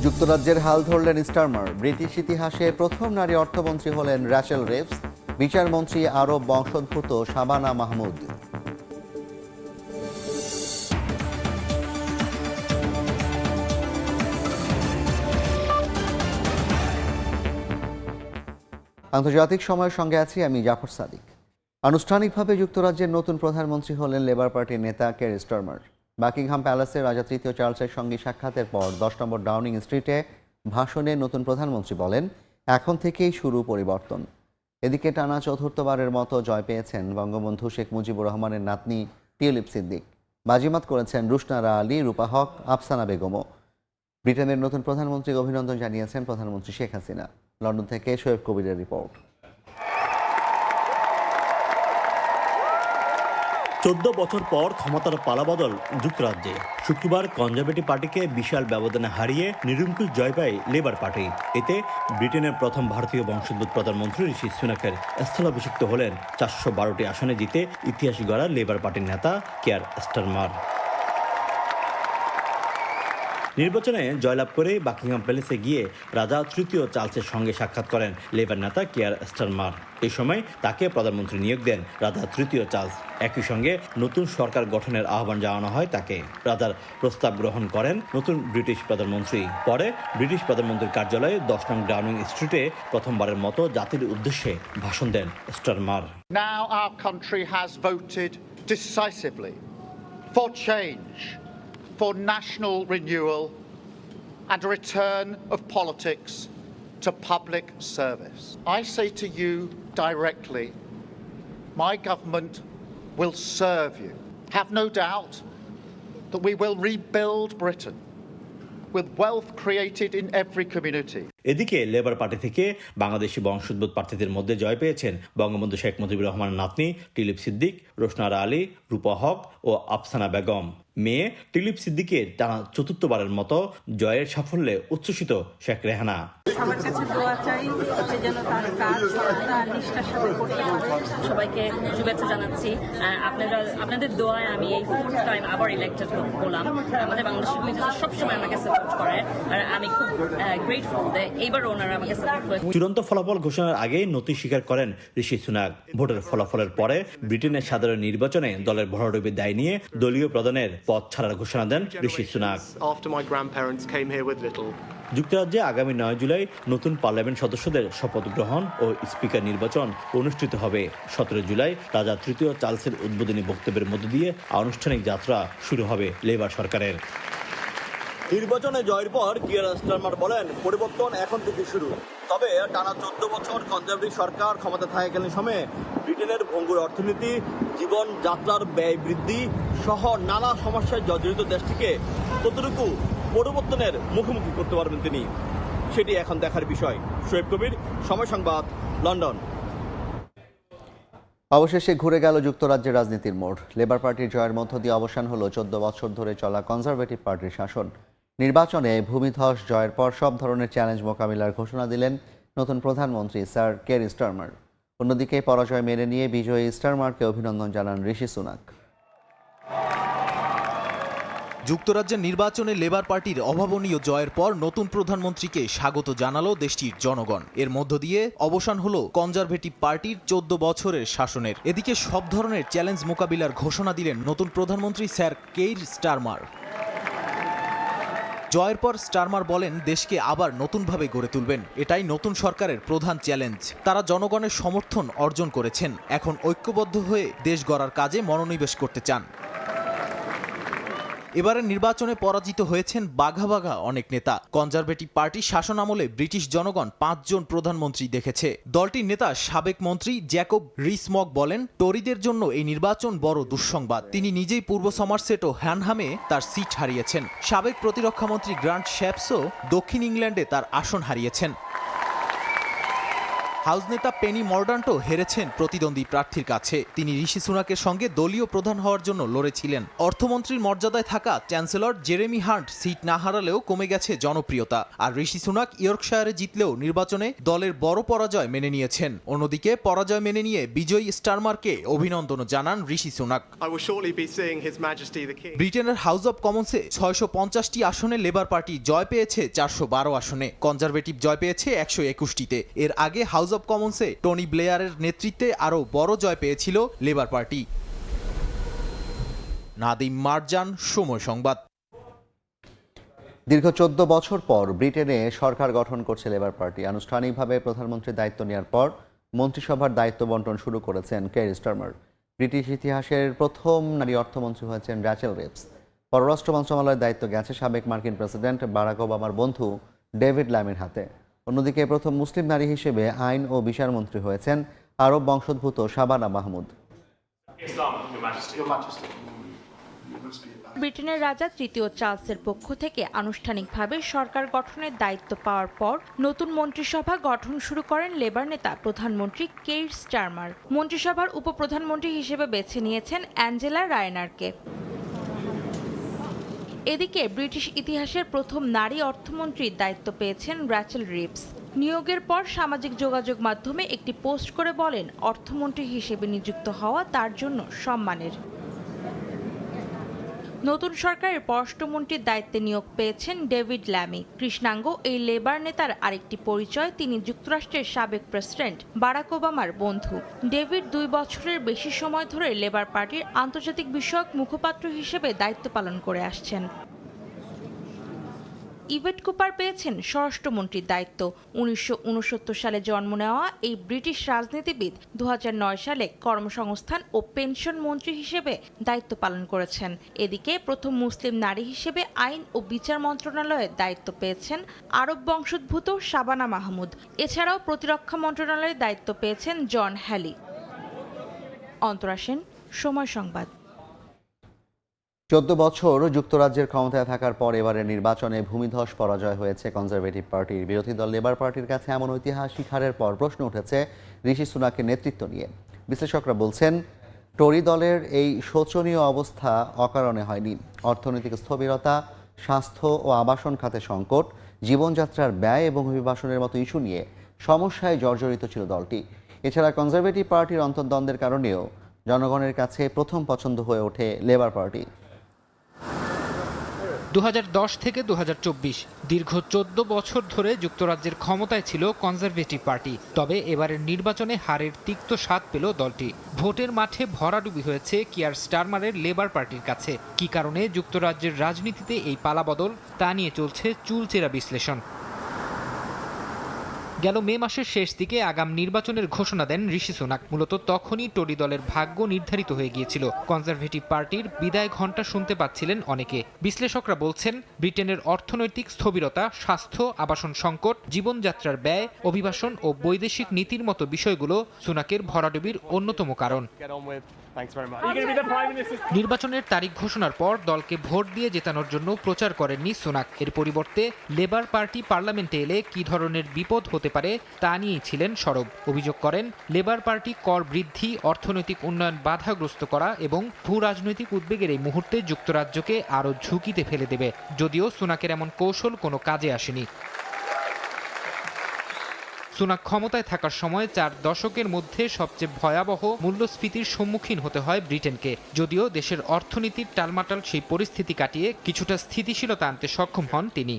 যুক্তরাজ্যের হাল ধরলেন স্টারমার। ব্রিটিশ ইতিহাসে প্রথম নারী অর্থমন্ত্রী হলেন র্যাচেল রিভস। বিচারমন্ত্রী আরব বংশোদ্ভূত শাবানা মাহমুদ। আন্তর্জাতিক সময়ের সঙ্গে আছি আমি জাফর সাদিক। আনুষ্ঠানিকভাবে যুক্তরাজ্যের নতুন প্রধানমন্ত্রী হলেন লেবার পার্টির নেতা কের স্টারমার। বাকিংহাম প্যালেসে রাজা তৃতীয় চার্লসের সঙ্গে সাক্ষাতের পর 10 নম্বর ডাউনিং স্ট্রিটে ভাষণে নতুন প্রধানমন্ত্রী বলেন, এখন থেকেই শুরু পরিবর্তন। এদিকে টানা চতুর্থবারের মতো জয় পেয়েছেন বঙ্গবন্ধু শেখ মুজিবুর রহমানের নাতনি টিউলিপ সিদ্দিক। বাজিমাত করেছেন রুশনারা আলী, রূপা হক, আফসানা বেগমও। ব্রিটেনের নতুন প্রধানমন্ত্রীকে অভিনন্দন জানিয়েছেন প্রধানমন্ত্রী শেখ হাসিনা। লন্ডন থেকে শোয়েব কবিরের রিপোর্ট। 14 বছর পর ক্ষমতার পালাবদল যুক্তরাজ্যে। শুক্রবার কনজারভেটিভ পার্টিকে বিশাল ব্যবধানে হারিয়ে নিরঙ্কুশ জয় পায় লেবার পার্টি। এতে ব্রিটেনের প্রথম ভারতীয় বংশোদ্ভূত প্রধানমন্ত্রী ঋষি সুনাকের স্থলাভিষিক্ত হলেন 412টি আসনে জিতে ইতিহাস গড়া লেবার পার্টির নেতা কেয়ার স্টারমার। নির্বাচনে জয়লাভ করে বাকিংহাম প্যালেসে গিয়ে রাজা তৃতীয় চার্লসের সঙ্গে সাক্ষাৎ করেন লেবার নেতা কেয়ার স্টারমার। এই সময় তাকে প্রধানমন্ত্রী নিয়োগ দেন রাজা তৃতীয় চার্লস। একই সঙ্গে নতুন সরকার গঠনের আহ্বান জানানো হয় তাকে। রাজার প্রস্তাব গ্রহণ করেন নতুন ব্রিটিশ প্রধানমন্ত্রী। পরে ব্রিটিশ প্রধানমন্ত্রীর কার্যালয়ে 10 নং ডাউনিং স্ট্রিটে প্রথমবারের মতো জাতির উদ্দেশ্যে ভাষণ দেন Starmer. Now our country has voted decisively for change, for national renewal and a return of politics to public service. I say to you directly, my government will serve you. Have no doubt that we will rebuild Britain with wealth created in every community. এদিকে labour party থেকে বাংলাদেশি বংশোদ্ভূত প্রার্থীদের মধ্যে জয় পেয়েছেন বঙ্গবন্ধু শেখ মুজিবুর রহমানের নাতনি tulip Siddique, Rushanara Ali, রূপা হক ও আফসানা বেগম। মেয়ে tulip সিদ্দিকের টানা চতুর্থবারের মতো জয়ের সাফল্যে উচ্ছ্বসিত শেখ রেহানা। সবার কাছে দোয়া চাই যেন তার কাজ তার নিষ্ঠার সাথে করতে পারে। সবাইকে শুভেচ্ছা জানাচ্ছি। আপনাদের দোয়ায় আমি এই 4th টাইম আবার ইলেক্টেড হলাম। আমাদের বাংলাদেশ সবসময় আমাকে সাপোর্ট করে আর আমি খুব গ্রেটফুল যে এইবার ওনারা আমাকে সাপোর্ট করে। চূড়ান্ত ফলাফল ঘোষণার আগেই নতি স্বীকার করেন ঋষি সুনাক। ভোটের ফলাফলের পরে ব্রিটেনের সাধারণ নির্বাচনে দলের ভরাডুবির দায় নিয়ে দলীয় প্রধানের পদ ছাড়ার ঘোষণা দেন ঋষি সুনাক। যুক্তরাজ্যে আগামী 9 জুলাই নতুন পার্লামেন্ট সদস্যদের শপথ গ্রহণ ও স্পিকার নির্বাচন অনুষ্ঠিত হবে। 17 জুলাই রাজা তৃতীয় চার্লসের উদ্বোধনী বক্তব্যের মধ্য দিয়ে আনুষ্ঠানিক যাত্রা শুরু হবে লেবার সরকারের। নির্বাচনে জয়ের পর কিয়ার স্টারমার বলেন, পরিবর্তন এখন থেকে শুরু। তবে টানা 14 বছর কনজারভেটিভ সরকার ক্ষমতা থাকাকালীন সময়ে ব্রিটেনের ভঙ্গুর অর্থনীতি, জীবন যাত্রার ব্যয় বৃদ্ধি সহ নানা সমস্যায় জর্জরিত দেশটিকে কতটুকু পরিবর্তনের মুখোমুখি করতে পারবেন তিনি, সেটি এখন দেখার বিষয়। শোয়েব কবির, সময় সংবাদ, লন্ডন। অবশেষে ঘুরে গেল যুক্তরাজ্যের রাজনীতির মোড়। লেবার পার্টির জয়ের মধ্য দিয়ে অবসান হলো 14 বছর ধরে চলা কনজারভেটিভ পার্টির শাসন। নির্বাচনে ভূমিধস জয়ের পর সব ধরনের চ্যালেঞ্জ মোকাবিলার ঘোষণা দিলেন নতুন প্রধানমন্ত্রী স্যার কের স্টারমার। অন্যদিকে পরাজয় মেনে নিয়ে বিজয়ী স্টারমারকে অভিনন্দন জানান ঋষি সুনাক। যুক্তরাজ্যের নির্বাচনে লেবার পার্টির অভাবনীয় জয়ের পর নতুন প্রধানমন্ত্রীকে স্বাগত জানালো দেশটির জনগণ। এর মধ্য দিয়ে অবসান হলো কনজারভেটিভ পার্টির 14 বছরের শাসনের। এদিকে সব ধরনের চ্যালেঞ্জ মোকাবিলার ঘোষণা দিলেন নতুন প্রধানমন্ত্রী স্যার কেইর স্টারমার। জয়ের পর স্টারমার বলেন, দেশকে আবার নতুনভাবে গড়ে তুলবেন। এটাই নতুন সরকারের প্রধান চ্যালেঞ্জ। তারা জনগণের সমর্থন অর্জন করেছেন, এখন ঐক্যবদ্ধ হয়ে দেশ গড়ার কাজে মনোনিবেশ করতে চান। এবারের নির্বাচনে পরাজিত হয়েছেন বাঘা বাঘা অনেক নেতা। কনজারভেটিভ পার্টি শাসন আমলে ব্রিটিশ জনগণ 5 জন প্রধানমন্ত্রী দেখেছে। দলটির নেতা সাবেক মন্ত্রী জ্যাকব রিস-মক বলেন, টরিদের জন্য এই নির্বাচন বড় দুঃসংবাদ। তিনি নিজেই পূর্ব সমারসেট ও হ্যানহামে তার সিট হারিয়েছেন। সাবেক প্রতিরক্ষামন্ত্রী গ্রান্ট শ্যাপসও দক্ষিণ ইংল্যান্ডে তার আসন হারিয়েছেন। হাউস নেতা পেনি মর্ডান্টো হেরেছেন প্রতিদ্বন্দ্বী প্রার্থীর কাছে। তিনি ঋষি সুনাকের সঙ্গে দলীয় প্রধান হওয়ার জন্য লড়েছিলেন। অর্থমন্ত্রীর মর্যাদায় থাকা চ্যান্সেলর জেরেমি হান্ট সিট না হারালেও কমে গেছে জনপ্রিয়তা। আর ঋষি সুনাক ইয়র্কশায়ারে জিতলেও নির্বাচনে দলের বড় পরাজয় মেনে নিয়েছেন। অন্যদিকে পরাজয় মেনে নিয়ে বিজয়ী স্টারমারকে অভিনন্দন জানান ঋষি সুনাক। ব্রিটেনের হাউস অব কমন্সে 650টি আসনে লেবার পার্টি জয় পেয়েছে 412 আসনে, কনজারভেটিভ জয় পেয়েছে 121টিতে। এর আগে হাউস অব কমন্সে টনি ব্লেয়ারের নেতৃত্বে আরও বড় জয় পেয়েছিল লেবার পার্টি। নাদিম মারজান, সময় সংবাদ। দীর্ঘ 14 বছর পর ব্রিটেনে সরকার গঠন করছে লেবার পার্টি। আনুষ্ঠানিকভাবে প্রধানমন্ত্রীর দায়িত্ব নেওয়ার পর মন্ত্রিসভার দায়িত্ব বন্টন শুরু করেছেন কের স্টারমার। ব্রিটিশ ইতিহাসের প্রথম নারী অর্থমন্ত্রী হয়েছেন র্যাচেল রিপস। পররাষ্ট্র মন্ত্রণালয়ের দায়িত্ব গেছে সাবেক মার্কিন প্রেসিডেন্ট বারাক ওবামার বন্ধু ডেভিড ল্যামির হাতে। অন্যদিকে প্রথম মুসলিম নারী হিসেবে আইন ও বিচার মন্ত্রী হয়েছেন আরব বংশোদ্ভূত শাবানা মাহমুদ। ব্রিটেনের রাজা তৃতীয় চার্লসের পক্ষ থেকে আনুষ্ঠানিকভাবে সরকার গঠনের দায়িত্ব পাওয়ার পর নতুন মন্ত্রিসভা গঠন শুরু করেন লেবার নেতা প্রধানমন্ত্রী কের স্টারমার। মন্ত্রিসভার উপপ্রধানমন্ত্রী হিসেবে বেছে নিয়েছেন অ্যাঞ্জেলা রায়নারকে। এদিকে ব্রিটিশ ইতিহাসের প্রথম নারী অর্থমন্ত্রীর দায়িত্ব পেয়েছেন র্যাচেল রিপস। নিয়োগের পর সামাজিক যোগাযোগ মাধ্যমে একটি পোস্ট করে বলেন, অর্থমন্ত্রী হিসেবে নিযুক্ত হওয়া তার জন্য সম্মানের। নতুন সরকারের পররাষ্ট্রমন্ত্রীর দায়িত্বে নিয়োগ পেয়েছেন ডেভিড ল্যামি। কৃষ্ণাঙ্গ এই লেবার নেতার আরেকটি পরিচয়, তিনি যুক্তরাষ্ট্রের সাবেক প্রেসিডেন্ট বারাক ওবামার বন্ধু। ডেভিড 2 বছরের বেশি সময় ধরে লেবার পার্টির আন্তর্জাতিক বিষয়ক মুখপাত্র হিসেবে দায়িত্ব পালন করে আসছেন। ইভেট কুপার পেয়েছেন স্বরাষ্ট্রমন্ত্রীর দায়িত্ব। 1969 সালে জন্ম নেওয়া এই ব্রিটিশ রাজনীতিবিদ 2009 সালে কর্মসংস্থান ও পেনশন মন্ত্রী হিসেবে দায়িত্ব পালন করেছেন। এদিকে প্রথম মুসলিম নারী হিসেবে আইন ও বিচার মন্ত্রণালয়ের দায়িত্ব পেয়েছেন আরব বংশোদ্ভূত শাবানা মাহমুদ। এছাড়াও প্রতিরক্ষা মন্ত্রণালয়ের দায়িত্ব পেয়েছেন জন হ্যালি। অন্তরা সেন, সময় সংবাদ। 14 বছর যুক্তরাজ্যের ক্ষমতায় থাকার পর এবারের নির্বাচনে ভূমিধস পরাজয় হয়েছে কনজারভেটিভ পার্টির। বিরোধী দল লেবার পার্টির কাছে এমন ঐতিহাসিক হারের পর প্রশ্ন উঠেছে ঋষি সুনাকের নেতৃত্ব নিয়ে। বিশ্লেষকরা বলছেন, টরি দলের এই শোচনীয় অবস্থা অকারণে হয়নি। অর্থনৈতিক স্থবিরতা, স্বাস্থ্য ও আবাসন খাতে সংকট, জীবনযাত্রার ব্যয় এবং অভিবাসনের মতো ইস্যু নিয়ে সমস্যায় জর্জরিত ছিল দলটি। এছাড়া কনজারভেটিভ পার্টির অন্তর্দ্বন্দ্বের কারণেও জনগণের কাছে প্রথম পছন্দ হয়ে ওঠে লেবার পার্টি। 2010 থেকে 2024 দীর্ঘ 14 বছর ধরে যুক্তরাজ্যের ক্ষমতায় ছিল কনজারভেটিভ পার্টি। তবে এবারের নির্বাচনে হারের তিক্ত স্বাদ পেল দলটি। ভোটের মাঠে ভরাডুবি হয়েছে কিয়ার স্টারমারের লেবার পার্টির কাছে। কী কারণে যুক্তরাজ্যের রাজনীতিতে এই পালাবদল, তা নিয়ে চলছে চুলচেরা বিশ্লেষণ। গেল মে মাসের শেষ দিকে আগাম নির্বাচনের ঘোষণা দেন ঋষি সুনাক। মূলত তখনই টরি দলের ভাগ্য নির্ধারিত হয়ে গিয়েছিল। কনজারভেটিভ পার্টির বিদায় ঘণ্টা শুনতে পাচ্ছিলেন অনেকে। বিশ্লেষকরা বলছেন, ব্রিটেনের অর্থনৈতিক স্থবিরতা, স্বাস্থ্য, আবাসন সংকট, জীবনযাত্রার ব্যয়, অভিবাসন ও বৈদেশিক নীতির মতো বিষয়গুলো সুনাকের ভরাডুবির অন্যতম কারণ। নির্বাচনের তারিখ ঘোষণার পর দলকে ভোট দিয়ে জেতানোর জন্য প্রচার করেননি সুনাক। এর পরিবর্তে লেবার পার্টি পার্লামেন্টে এলে কী ধরনের বিপদ হতে পারে তা নিয়েই ছিলেন সরব। অভিযোগ করেন, লেবার পার্টি কর বৃদ্ধি, অর্থনৈতিক উন্নয়ন বাধাগ্রস্ত করা এবং ভূ রাজনৈতিক উদ্বেগের এই মুহূর্তে যুক্তরাজ্যকে আরও ঝুঁকিতে ফেলে দেবে। যদিও সুনাকের এমন কৌশল কোনো কাজে আসেনি। সুনাক ক্ষমতায় থাকার সময় 4 দশকের মধ্যে সবচেয়ে ভয়াবহ মূল্যস্ফীতির সম্মুখীন হতে হয় ব্রিটেনকে। যদিও দেশের অর্থনীতির টালমাটাল সেই পরিস্থিতি কাটিয়ে কিছুটা স্থিতিশীলতা আনতে সক্ষম হন তিনি।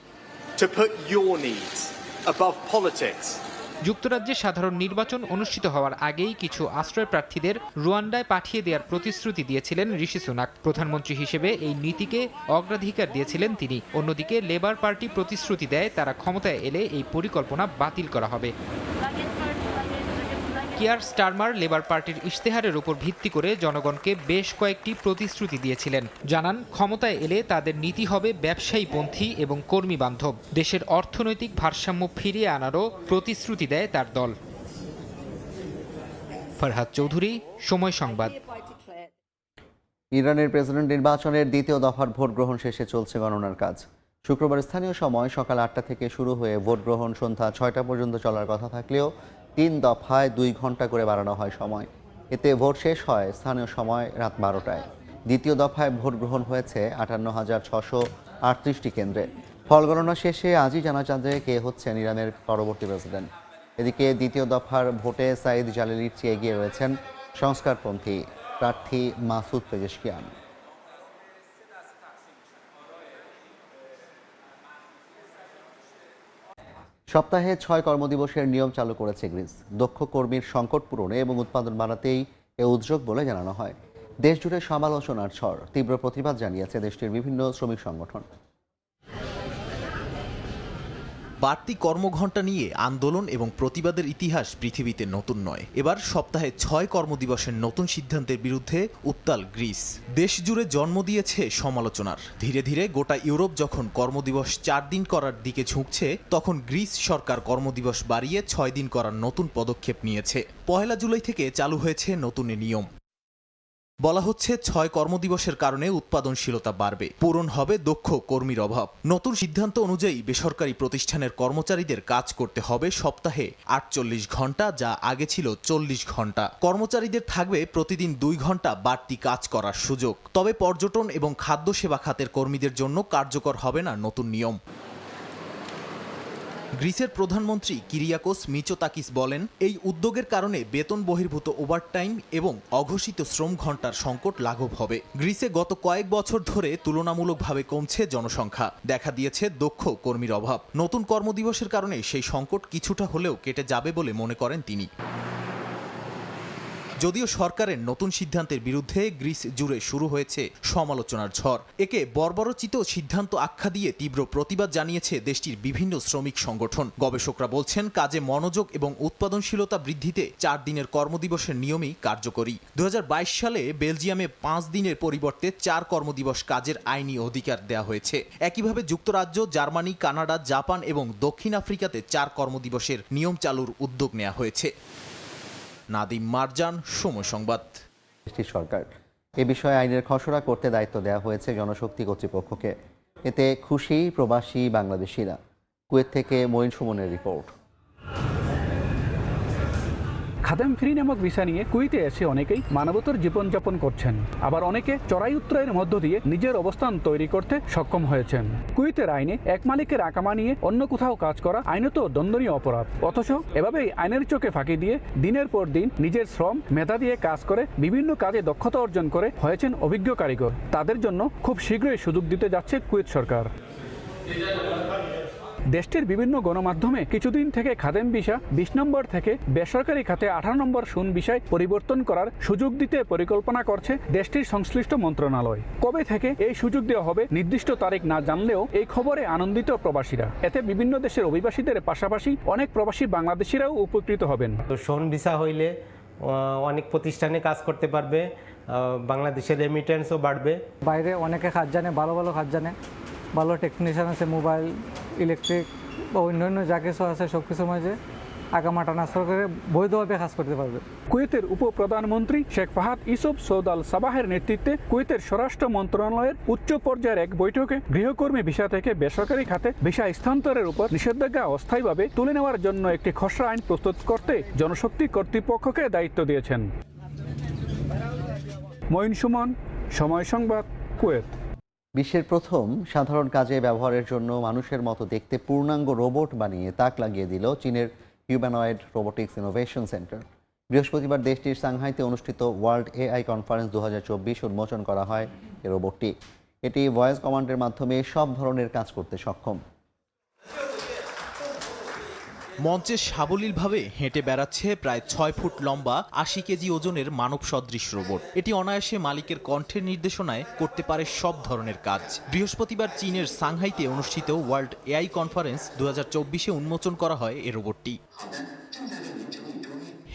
যুক্তরাজ্যে সাধারণ নির্বাচন অনুষ্ঠিত হওয়ার আগেই কিছু আশ্রয় প্রার্থীদের রুয়ান্ডায় পাঠিয়ে দেওয়ার প্রতিশ্রুতি দিয়েছিলেন ঋষি সুনাক। প্রধানমন্ত্রী হিসেবে এই নীতিকে অগ্রাধিকার দিয়েছিলেন তিনি। অন্যদিকে লেবার পার্টি প্রতিশ্রুতি দেয় তারা ক্ষমতায় এলে এই পরিকল্পনা বাতিল করা হবে। কিয়ার স্টারমার লেবার পার্টির ইশতেহারের উপর ভিত্তি করে জনগণকে বেশ কয়েকটি প্রতিশ্রুতি দিয়েছিলেন। জানান, ক্ষমতায় এলে তাদের নীতি হবে ব্যবসায়ীপন্থী এবং কর্মী বান্ধব। দেশের অর্থনৈতিক ভারসাম্য ফিরিয়ে আনারও প্রতিশ্রুতি দেয় তার দল। ফরহাদ চৌধুরী, সময় সংবাদ। ইরানের প্রেসিডেন্ট নির্বাচনের দ্বিতীয় দফার ভোট গ্রহণ শেষে চলছে গণনার কাজ। শুক্রবার স্থানীয় সময় সকাল 8টা থেকে শুরু হয়ে ভোট গ্রহণ সন্ধ্যা 6টা পর্যন্ত চলার কথা থাকলেও 3 দফায় 2 ঘন্টা করে বাড়ানো হয় সময়। এতে ভোট শেষ হয় স্থানীয় সময় রাত 12টায়। দ্বিতীয় দফায় ভোট গ্রহণ হয়েছে 58,638টি কেন্দ্রে। ফল গণনা শেষে আজই জানা যাবে কে হচ্ছেন ইরানের পরবর্তী প্রেসিডেন্ট। এদিকে দ্বিতীয় দফার ভোটে সাইদ জালিলির চেয়ে এগিয়ে রয়েছেন সংস্কারপন্থী প্রার্থী মাসুদ পেজেশকিয়ান। সপ্তাহে 6 কর্মদিবসের নিয়ম চালু করেছে গ্রিস। দক্ষ কর্মীর সংকট পূরণে এবং উৎপাদন বাড়াতেই এ উদ্যোগ বলে জানানো হয়। দেশজুড়ে সমালোচনার ঝড়, তীব্র প্রতিবাদ জানিয়েছে দেশটির বিভিন্ন শ্রমিক সংগঠন। বাড়তি কর্মঘণ্টা নিয়ে আন্দোলন এবং প্রতিবাদের ইতিহাস পৃথিবীতে নতুন নয়। এবার সপ্তাহে 6 কর্মদিবসের নতুন সিদ্ধান্তের বিরুদ্ধে উত্তাল গ্রিস। দেশ জুড়ে জন্ম দিয়েছে সমালোচনার। ধীরে ধীরে গোটা ইউরোপ যখন কর্মদিবস 4 দিন করার দিকে ঝুঁকছে, তখন গ্রিস সরকার কর্মদিবস বাড়িয়ে 6 দিন করার নতুন পদক্ষেপ নিয়েছে। 1 জুলাই থেকে চালু হয়েছে নতুন নিয়ম। বলা হচ্ছে 6 কর্মদিবসের কারণে উৎপাদনশীলতা বাড়বে, পূরণ হবে দক্ষ কর্মীর অভাব। নতুন সিদ্ধান্ত অনুযায়ী বেসরকারি প্রতিষ্ঠানের কর্মচারীদের কাজ করতে হবে সপ্তাহে 48 ঘন্টা, যা আগে ছিল 40 ঘন্টা। কর্মচারীদের থাকবে প্রতিদিন 2 ঘন্টা বাড়তি কাজ করার সুযোগ। তবে পর্যটন এবং খাদ্য সেবা খাতের কর্মীদের জন্য কার্যকর হবে না নতুন নিয়ম। গ্রিসের প্রধানমন্ত্রী কিরিয়াকোস মিচোতাকিস বলেন, এই উদ্যোগের কারণে বেতন বহির্ভূত ওভারটাইম এবং অঘোষিত শ্রম ঘণ্টার সংকট লাঘব হবে। গ্রিসে গত কয়েক বছর ধরে তুলনামূলকভাবে কমছে জনসংখ্যা, দেখা দিয়েছে দক্ষ কর্মীর অভাব। নতুন কর্মদিবসের কারণে সেই সংকট কিছুটা হলেও কেটে যাবে বলে মনে করেন তিনি। যদিও সরকারের নতুন সিদ্ধান্তের বিরুদ্ধে গ্রিস জুড়ে শুরু হয়েছে সমালোচনার ঝড়। একে বর্বরোচিত সিদ্ধান্ত আখ্যা দিয়ে তীব্র প্রতিবাদ জানিয়েছে দেশটির বিভিন্ন শ্রমিক সংগঠন। গবেষকরা বলছেন, কাজে মনোযোগ এবং উৎপাদনশীলতা বৃদ্ধিতে 4 দিনের কর্মদিবসের নিয়মই কার্যকরী। 2022 সালে বেলজিয়ামে 5 দিনের পরিবর্তে 4 কর্মদিবস কাজের আইনি অধিকার দেওয়া হয়েছে। একইভাবে যুক্তরাজ্য, জার্মানি, কানাডা, জাপান এবং দক্ষিণ আফ্রিকাতে 4 কর্মদিবসের নিয়ম চালুর উদ্যোগ নেওয়া হয়েছে। নাদিম মারজান, সময় সংবাদ। দেশটির সরকার এ বিষয়ে আইনের খসড়া করতে দায়িত্ব দেওয়া হয়েছে জনশক্তি কর্তৃপক্ষকে। এতে খুশি প্রবাসী বাংলাদেশিরা। কুয়েত থেকে মঈন সুমনের রিপোর্ট। খাদেম ফ্রি নামক ভিসা নিয়ে কুয়েতে এসে অনেকেই মানবতার জীবনযাপন করছেন, আবার অনেকে চড়াই উত্তরায়ের মধ্য দিয়ে নিজের অবস্থান তৈরি করতে সক্ষম হয়েছেন। কুয়েতের আইনে এক মালিকের আকামা নিয়ে অন্য কোথাও কাজ করা আইনত দণ্ডনীয় অপরাধ। অথচ এভাবেই আইনের চোখে ফাঁকি দিয়ে দিনের পর দিন নিজের শ্রম মেধা দিয়ে কাজ করে বিভিন্ন কাজে দক্ষতা অর্জন করে হয়েছেন অভিজ্ঞ কারিগর। তাদের জন্য খুব শীঘ্রই সুযোগ দিতে যাচ্ছে কুয়েত সরকার। দেশটির বিভিন্ন গণমাধ্যমে কিছুদিন থেকে খাদেম ভিসা 20 নম্বর থেকে বেসরকারি খাতে 18 নম্বর শূন্য ভিসায় পরিবর্তন করার সুযোগ দিতে পরিকল্পনা করছে দেশটির সংশ্লিষ্ট মন্ত্রণালয়। কবে থেকে এই সুযোগ দেওয়া হবে নির্দিষ্ট তারিখ না জানলেও এই খবরে আনন্দিত প্রবাসীরা। এতে বিভিন্ন দেশের অভিবাসীদের পাশাপাশি অনেক প্রবাসী বাংলাদেশিরাও উপকৃত হবেন। শূন্য ভিসা হইলে অনেক প্রতিষ্ঠানে কাজ করতে পারবে, বাংলাদেশের রেমিটেন্সও বাড়বে। বাইরে অনেকে কাজ জানে, ভালো ভালো কাজ জানে, ভালো টেকনিশিয়ান আছে, মোবাইল, ইলেকট্রিক বা অন্যান্য যা কিছু আছে সব কিছু মাঝে আগামা ট্রান্সফার করে বৈধভাবে কাজ করতে পারবে। কুয়েতের উপপ্রধানমন্ত্রী শেখ ফাহাদ ইউসুফ সৌদ আল সাবাহের নেতৃত্বে কুয়েতের স্বরাষ্ট্র মন্ত্রণালয়ের উচ্চ পর্যায়ের এক বৈঠকে গৃহকর্মী ভিসা থেকে বেসরকারি খাতে ভিসা স্থানান্তরের উপর নিষেধাজ্ঞা অস্থায়ীভাবে তুলে নেওয়ার জন্য একটি খসড়া আইন প্রস্তুত করতে জনশক্তি কর্তৃপক্ষকে দায়িত্ব দিয়েছেন। মঈন সুমন, সময় সংবাদ, কুয়েত। বিশ্বের প্রথম সাধারণ কাজে ব্যবহারের জন্য মানুষের মতো দেখতে পূর্ণাঙ্গ রোবট বানিয়ে তাক লাগিয়ে দিল চীনের হিউম্যানয়েড রোবোটিক্স ইনোভেশন সেন্টার। বৃহস্পতিবার দেশটির সাংহাইতে অনুষ্ঠিত ওয়ার্ল্ড এআই কনফারেন্স 2024 উন্মোচন করা হয় এই রোবটটি। এটি ভয়েস কমান্ডের মাধ্যমে সব ধরনের কাজ করতে সক্ষম। মঞ্চে সাবলীলভাবে হেঁটে বেড়াচ্ছে প্রায় 6 ফুট লম্বা 80 কেজি ওজনের মানব সদৃশ রোবট। এটি অনায়াসে মালিকের কণ্ঠের নির্দেশনায় করতে পারে সব ধরনের কাজ। বৃহস্পতিবার চীনের সাংহাইতে অনুষ্ঠিত ওয়ার্ল্ড এআই কনফারেন্স 2024 উন্মোচন করা হয় এই রোবটটি।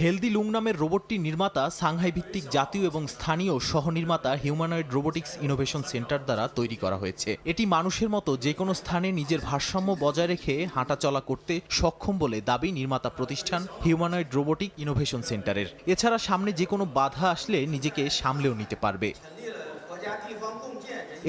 হেলদি লুং নামের রোবটটির নির্মাতা সাংহাই ভিত্তিক জাতীয় এবং স্থানীয় সহনির্মাতা হিউম্যানয়েড রোবোটিক্স ইনোভেশন সেন্টার দ্বারা তৈরি করা হয়েছে। এটি মানুষের মতো যে কোনো স্থানে নিজের ভারসাম্য বজায় রেখে হাঁটাচলা করতে সক্ষম বলে দাবি নির্মাতা প্রতিষ্ঠান হিউম্যানয়েড রোবোটিক ইনোভেশন সেন্টারের। এছাড়া সামনে যে কোনো বাধা আসলে নিজেকে সামলেও নিতে পারবে।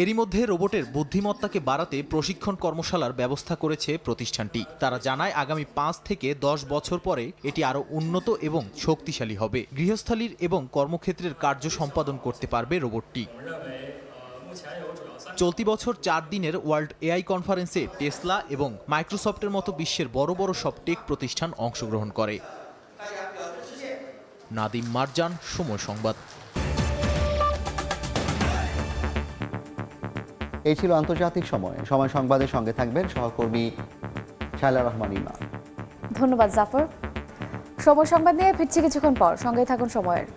এরই মধ্যে রোবটের বুদ্ধিমত্তাকে বাড়াতে প্রশিক্ষণ কর্মশালার ব্যবস্থা করেছে প্রতিষ্ঠানটি। তারা জানায় আগামী 5 থেকে 10 বছর পরে এটি আরও উন্নত এবং শক্তিশালী হবে। গৃহস্থালির এবং কর্মক্ষেত্রের কার্য সম্পাদন করতে পারবে রোবটটি। চলতি বছর 4 দিনের ওয়ার্ল্ড এআই কনফারেন্সে টেসলা এবং মাইক্রোসফটের মতো বিশ্বের বড় বড় সব টেক প্রতিষ্ঠান অংশগ্রহণ করে। নাদিম মারজান, সময় সংবাদ। এই ছিল আন্তর্জাতিক সময় সংবাদের সঙ্গে থাকবেন সহকর্মী শায়লা রহমান ইমা। ধন্যবাদ জাফর। সময় সংবাদ নিয়ে ফিরছি কিছুক্ষণ পর, সঙ্গেই থাকুন সময়ের।